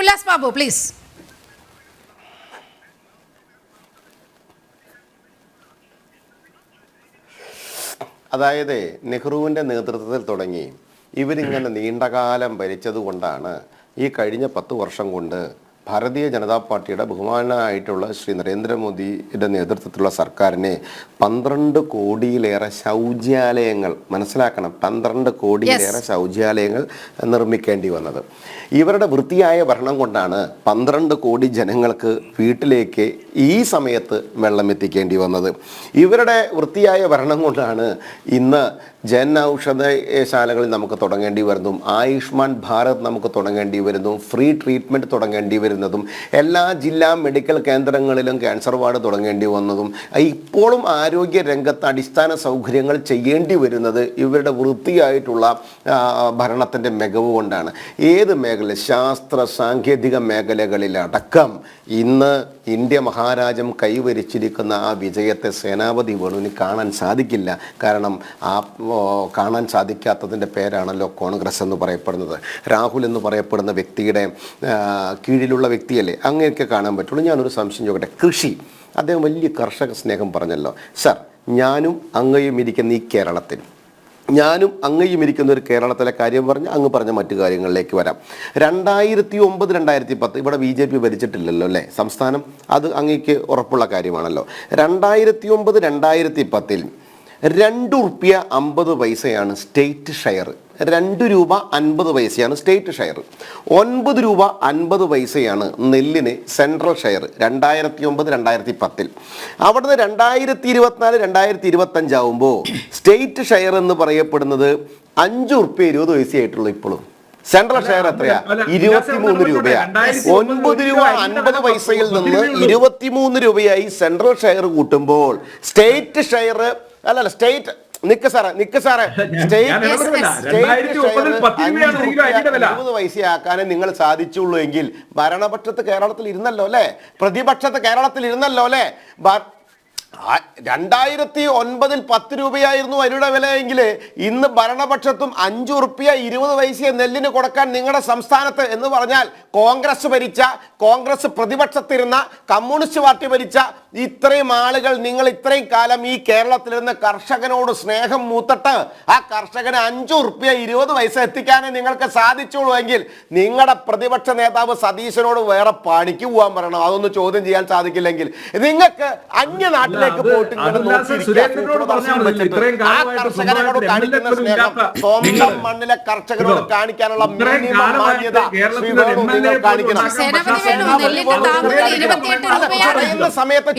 Ullas Babu please. അതായത് നെഹ്റുവിൻ്റെ നേതൃത്വത്തിൽ തുടങ്ങി ഇവരിങ്ങനെ നീണ്ടകാലം ഭരിച്ചതുകൊണ്ടാണ് ഈ കഴിഞ്ഞ 10 വർഷം കൊണ്ട് ഭാരതീയ ജനതാ പാർട്ടിയുടെ ബഹുമാനായിട്ടുള്ള ശ്രീ നരേന്ദ്രമോദിയുടെ നേതൃത്വത്തിലുള്ള സർക്കാരിനെ 12 കോടിയിലേറെ ശൗചാലയങ്ങൾ, മനസ്സിലാക്കണം, 12 കോടിയിലേറെ ശൗചാലയങ്ങൾ നിർമ്മിക്കേണ്ടി വന്നത്. ഇവരുടെ വൃത്തിയായ ഭരണം കൊണ്ടാണ് 12 കോടി ജനങ്ങൾക്ക് വീട്ടിലേക്ക് ഈ സമയത്ത് വെള്ളം എത്തിക്കേണ്ടി വന്നത്. ഇവരുടെ വൃത്തിയായ ഭരണം കൊണ്ടാണ് ഇന്ന് ജൻ ഔഷധശാലകളിൽ നമുക്ക് തുടങ്ങേണ്ടി വരുന്നതും ആയുഷ്മാൻ ഭാരത് നമുക്ക് തുടങ്ങേണ്ടി വരുന്നതും ഫ്രീ ട്രീറ്റ്മെൻറ്റ് തുടങ്ങേണ്ടി വരുന്നതും എല്ലാ ജില്ലാ മെഡിക്കൽ കേന്ദ്രങ്ങളിലും ക്യാൻസർ വാർഡ് തുടങ്ങേണ്ടി വന്നതും ഇപ്പോഴും ആരോഗ്യ രംഗത്ത് അടിസ്ഥാന സൗകര്യങ്ങൾ ചെയ്യേണ്ടി വരുന്നത് ഇവരുടെ വൃത്തിയായിട്ടുള്ള ഭരണത്തിൻ്റെ മികവ് കൊണ്ടാണ്. ഏത് മേഖല, ശാസ്ത്ര സാങ്കേതിക മേഖലകളിലടക്കം ഇന്ന് ഇന്ത്യ മഹാരാജ്യം കൈവരിച്ചിരിക്കുന്ന ആ വിജയത്തെ സേനാപതി വേണുവിന് കാണാൻ സാധിക്കില്ല. കാരണം ആ കാണാൻ സാധിക്കാത്തതിൻ്റെ പേരാണല്ലോ കോൺഗ്രസ് എന്ന് പറയപ്പെടുന്നത്. രാഹുൽ എന്ന് പറയപ്പെടുന്ന വ്യക്തിയുടെ കീഴിലുള്ള വ്യക്തിയല്ലേ, അങ്ങനെയൊക്കെ കാണാൻ പറ്റുള്ളൂ. ഞാനൊരു സംശയം ചോദിക്കട്ടെ. കൃഷി, അദ്ദേഹം വലിയ കർഷക സ്നേഹം പറഞ്ഞല്ലോ. സർ, ഞാനും അങ്ങയും ഇരിക്കുന്ന ഈ കേരളത്തിൽ, ഞാനും അങ്ങയും ഇരിക്കുന്ന ഒരു കേരളത്തിലെ കാര്യം പറഞ്ഞ് അങ്ങ് പറഞ്ഞ മറ്റു കാര്യങ്ങളിലേക്ക് വരാം. 2009, 2010 ഇവിടെ BJP ഭരിച്ചിട്ടില്ലല്ലോ അല്ലേ സംസ്ഥാനം, അത് അങ്ങേക്ക് ഉറപ്പുള്ള കാര്യമാണല്ലോ. 2009, 2010 ₹2.50 സ്റ്റേറ്റ് ഷെയർ. 2 രൂപ 50 പൈസയാണ് സ്റ്റേറ്റ് ഷെയർ. 9 രൂപ 50 പൈസയാണ് നെല്ലിന് സെൻട്രൽ ഷെയർ 2009, 2010. അവിടുന്ന് 2024, 2025 ആവുമ്പോൾ സ്റ്റേറ്റ് ഷെയർ എന്ന് പറയപ്പെടുന്നത് ₹5.20 ആയിട്ടുള്ളൂ. ഇപ്പോഴും സെൻട്രൽ ഷെയർ എത്രയാ? 23 രൂപയാ. 9 രൂപ 50 പൈസയിൽ നിന്ന് 23 രൂപയായി സെൻട്രൽ ഷെയർ കൂട്ടുമ്പോൾ സ്റ്റേറ്റ് ഷെയർ അല്ലല്ല സ്റ്റേറ്റ് നിക്ക് സാറേ പൈസയാക്കാനേ നിങ്ങൾ സാധിച്ചുള്ളൂ എങ്കിൽ ഭരണപക്ഷത്ത് കേരളത്തിൽ ഇരുന്നല്ലോ അല്ലേ, പ്രതിപക്ഷത്ത് കേരളത്തിൽ ഇരുന്നല്ലോ അല്ലേ. 2009 10 രൂപയായിരുന്നു അരിയുടെ വില എങ്കിൽ ഇന്ന് ഭരണപക്ഷത്തും ₹5.20 നെല്ലിന് കൊടുക്കാൻ നിങ്ങളുടെ സംസ്ഥാനത്ത് എന്ന് പറഞ്ഞാൽ കോൺഗ്രസ് പ്രതിപക്ഷത്തിരുന്ന കമ്മ്യൂണിസ്റ്റ് പാർട്ടി ഭരിച്ച ഇത്രയും ആളുകൾ, നിങ്ങൾ ഇത്രയും കാലം ഈ കേരളത്തിലിരുന്ന് കർഷകനോട് സ്നേഹം മൂത്തിട്ട് ആ കർഷകന് ₹5.20 എത്തിക്കാനേ നിങ്ങൾക്ക് സാധിച്ചുള്ളൂ എങ്കിൽ നിങ്ങളുടെ പ്രതിപക്ഷ നേതാവ് സതീശനോട് വേറെ പണിക്ക് പോകാൻ പറയണം. അതൊന്നും ചോദ്യം ചെയ്യാൻ സാധിക്കില്ലെങ്കിൽ നിങ്ങൾക്ക് അന്യനാട്ടിൽ സ്വന്തം മണ്ണിലെ കർഷകരോട് കാണിക്കാനുള്ള പറയുന്ന സമയത്ത്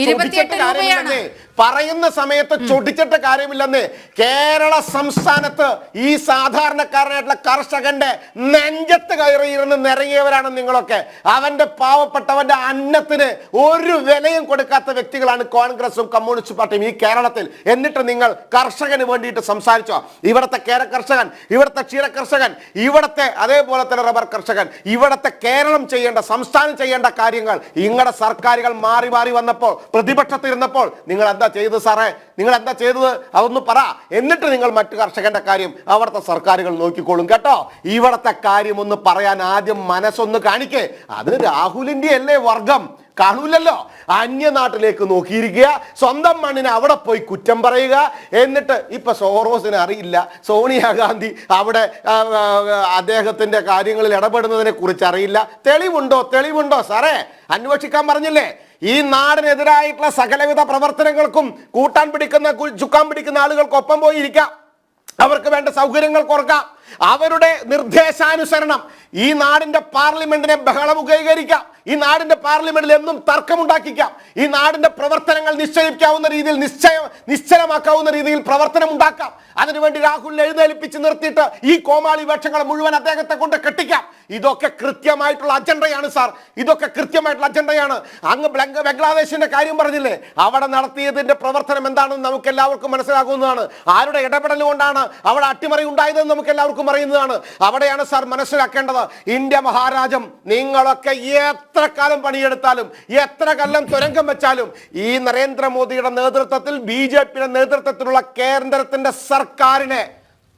ചൊടിച്ചിട്ട് കാര്യമില്ലെന്ന്. കേരള സംസ്ഥാനത്ത് ഈ സാധാരണക്കാരനായിട്ടുള്ള കർഷകന്റെ നെഞ്ചത്ത് കയറിയിരുന്ന് നിറങ്ങിയവരാണ് നിങ്ങളൊക്കെ. അവന്റെ പാവപ്പെട്ടവന്റെ അന്നത്തിന് ഒരു വിലയും കൊടുക്കാത്ത വ്യക്തികളാണ് കോൺഗ്രസും കമ്മ്യൂണിസ്റ്റ് പാർട്ടിയും ഈ കേരളത്തിൽ. എന്നിട്ട് നിങ്ങൾ കർഷകന് വേണ്ടിയിട്ട് സംസാരിച്ചോ? ഇവിടുത്തെ കേര കർഷകൻ, ഇവിടുത്തെ ക്ഷീര കർഷകൻ, ഇവിടുത്തെ അതേപോലെ തന്നെ റബ്ബർ കർഷകൻ, ഇവിടുത്തെ കേരളം ചെയ്യേണ്ട, സംസ്ഥാനം ചെയ്യേണ്ട കാര്യങ്ങൾ നിങ്ങളുടെ സർക്കാരുകൾ മാറി മാറി വന്നപ്പോൾ, പ്രതിപക്ഷത്തിരുന്നപ്പോൾ നിങ്ങൾ എന്താ ചെയ്തത് സാറേ? നിങ്ങൾ എന്താ ചെയ്തത്? അതൊന്ന് പറ. എന്നിട്ട് നിങ്ങൾ മറ്റു കർഷകന്റെ കാര്യം അവിടുത്തെ സർക്കാരുകൾ നോക്കിക്കോളും കേട്ടോ. ഇവിടുത്തെ കാര്യം ഒന്ന് പറയാൻ ആദ്യം മനസ്സൊന്ന് കാണിക്കേ. അതിന് രാഹുലിന്റെ അല്ലേ വർഗം കാണൂലല്ലോ. അന്യനാട്ടിലേക്ക് നോക്കിയിരിക്കുക, സ്വന്തം മണ്ണിനെ അവിടെ പോയി കുറ്റം പറയുക. എന്നിട്ട് ഇപ്പൊ സോറോസിന് അറിയില്ല, സോണിയാഗാന്ധി അവിടെ അദ്ദേഹത്തിന്റെ കാര്യങ്ങളിൽ ഇടപെടുന്നതിനെ കുറിച്ച് അറിയില്ല. തെളിവുണ്ടോ സാറേ? അന്വേഷിക്കാൻ പറഞ്ഞില്ലേ? ഈ നാടിനെതിരായിട്ടുള്ള സകലവിധ പ്രവർത്തനങ്ങൾക്കും ചുക്കാൻ പിടിക്കുന്ന ആളുകൾക്കൊപ്പം പോയി ഇരിക്കാം, അവർക്ക് വേണ്ട സൗകര്യങ്ങൾ കൊടുക്കാം, അവരുടെ നിർദ്ദേശാനുസരണം ഈ നാടിന്റെ പാർലമെന്റിനെ ബഹളമുഖീകരിക്കാം, ഈ നാടിന്റെ പാർലമെന്റിൽ എന്നും തർക്കമുണ്ടാക്കിക്കാം, ഈ നാടിന്റെ പ്രവർത്തനങ്ങൾ നിശ്ചയിക്കാവുന്ന രീതിയിൽ നിശ്ചലമാക്കാവുന്ന രീതിയിൽ പ്രവർത്തനം ഉണ്ടാക്കാം. അതിനുവേണ്ടി രാഹുലിനെ എഴുന്നേൽപ്പിച്ച് നിർത്തിയിട്ട് ഈ കോമാളി വേഷങ്ങൾ മുഴുവൻ അദ്ദേഹത്തെ കൊണ്ട് കെട്ടിക്കാം. ഇതൊക്കെ കൃത്യമായിട്ടുള്ള അജണ്ടയാണ് സാർ, ഇതൊക്കെ കൃത്യമായിട്ടുള്ള അജണ്ടയാണ്. അങ്ങ് ബംഗ്ലാദേശിന്റെ കാര്യം പറഞ്ഞില്ലേ, അവിടെ നടത്തിയതിന്റെ പ്രവർത്തനം എന്താണെന്ന് നമുക്ക് എല്ലാവർക്കും മനസ്സിലാകുന്നതാണ്. ആരുടെ ഇടപെടൽ കൊണ്ടാണ് അവിടെ അട്ടിമറി ഉണ്ടായതെന്ന് നമുക്ക് എല്ലാവർക്കും അറിയുന്നതാണ്. അവിടെയാണ് സാർ മനസ്സിലാക്കേണ്ടത്. ഇന്ത്യ മഹാരാജ്യം നിങ്ങളൊക്കെ എത്ര കാലം പണിയെടുത്താലും, എത്ര കൊല്ലം തുരങ്കം വെച്ചാലും ഈ നരേന്ദ്രമോദിയുടെ നേതൃത്വത്തിൽ, BJPയുടെ നേതൃത്വത്തിലുള്ള കേന്ദ്രത്തിന്റെ സർക്കാരിനെ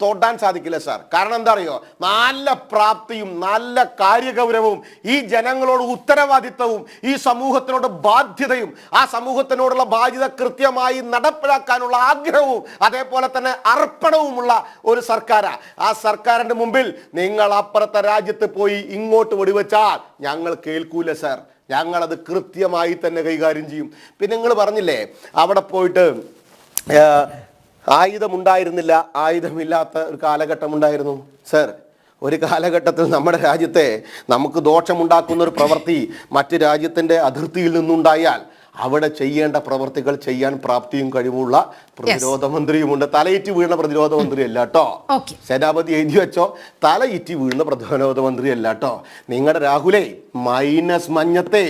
തൊടാൻ സാധിക്കില്ല സാർ. കാരണം എന്താ അറിയോ, നല്ല പ്രാപ്തിയും നല്ല കാര്യഗൗരവവും ഈ ജനങ്ങളോട് ഉത്തരവാദിത്തവും ഈ സമൂഹത്തിനോട് ബാധ്യതയും ആ സമൂഹത്തിനോടുള്ള ബാധ്യത കൃത്യമായി നടപ്പിലാക്കാനുള്ള ആഗ്രഹവും അതേപോലെ തന്നെ അർപ്പണവുമുള്ള ഒരു സർക്കാരാ. ആ സർക്കാരിന്റെ മുമ്പിൽ നിങ്ങൾ അപ്പുറത്തെ രാജ്യത്ത് പോയി ഇങ്ങോട്ട് വെടിവെച്ചാൽ ഞങ്ങൾ കേൾക്കൂല സാർ. ഞങ്ങളത് കൃത്യമായി തന്നെ കൈകാര്യം ചെയ്യും. പിന്നെ നിങ്ങൾ പറഞ്ഞില്ലേ അവിടെ പോയിട്ട് ആയുധമുണ്ടായിരുന്നില്ല, ആയുധമില്ലാത്ത ഒരു കാലഘട്ടം ഉണ്ടായിരുന്നു. സർ, ഒരു കാലഘട്ടത്തിൽ നമ്മുടെ രാജ്യത്തെ നമുക്ക് ദോഷമുണ്ടാക്കുന്ന ഒരു പ്രവൃത്തി മറ്റ് രാജ്യത്തിൻ്റെ അതിർത്തിയിൽ നിന്നുണ്ടായാൽ അവിടെ ചെയ്യേണ്ട പ്രവർത്തികൾ ചെയ്യാൻ പ്രാപ്തിയും കഴിവുള്ള പ്രതിരോധ മന്ത്രിയുമുണ്ട്. തലയിറ്റി വീഴുന്ന പ്രതിരോധ മന്ത്രി അല്ല കേട്ടോ. സേനാപതി എഴുതി വെച്ചോ, തലയിറ്റി വീഴുന്ന പ്രതിരോധ മന്ത്രി അല്ല കേട്ടോ. നിങ്ങളുടെ രാഹുലേ മൈനസ് മഞ്ഞത്തെ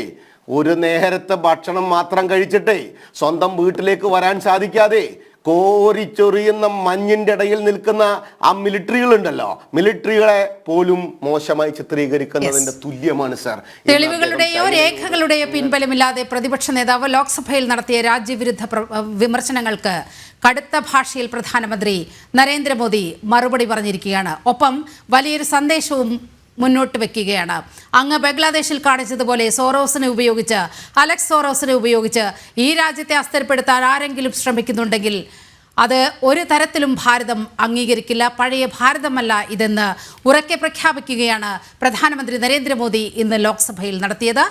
ഒരു നേരത്തെ ഭക്ഷണം മാത്രം കഴിച്ചിട്ടേ സ്വന്തം വീട്ടിലേക്ക് വരാൻ സാധിക്കാതെ കോരിച്ചൊറിയുന്ന മഞ്ഞിന്റെ ഇടയിൽ നിൽക്കുന്ന ആ മിലിറ്ററികളുണ്ടല്ലോ, മിലിറ്ററികളെ പോലും മോശമായി ചിത്രീകരിക്കുന്നതിന്റെ തുല്യമാണ് സാർ. തെളിവുകളുടെയോ രേഖകളുടെയോ പിൻബലമില്ലാതെ പ്രതിപക്ഷ നേതാവ് ലോക്സഭയിൽ നടത്തിയ രാജ്യവിരുദ്ധ വിമർശനങ്ങൾക്ക് കടുത്ത ഭാഷയിൽ പ്രധാനമന്ത്രി നരേന്ദ്രമോദി മറുപടി പറഞ്ഞിരിക്കുകയാണ്. ഒപ്പം വലിയൊരു സന്ദേശവും മുന്നോട്ട് വെക്കുകയാണ്. അങ്ങ് ബംഗ്ലാദേശിൽ കാണിച്ചതുപോലെ അലക്സ് സോറോസിനെ ഉപയോഗിച്ച് ഈ രാജ്യത്തെ അസ്ഥിരപ്പെടുത്താൻ ആരെങ്കിലും ശ്രമിക്കുന്നുണ്ടെങ്കിൽ അത് ഒരു തരത്തിലും ഭാരതം അംഗീകരിക്കില്ല. പഴയ ഭാരതമല്ല ഇതെന്ന് ഉറക്കെ പ്രഖ്യാപിക്കുകയാണ് പ്രധാനമന്ത്രി നരേന്ദ്രമോദി ഇന്ന് ലോക്സഭയിൽ നടത്തിയത്.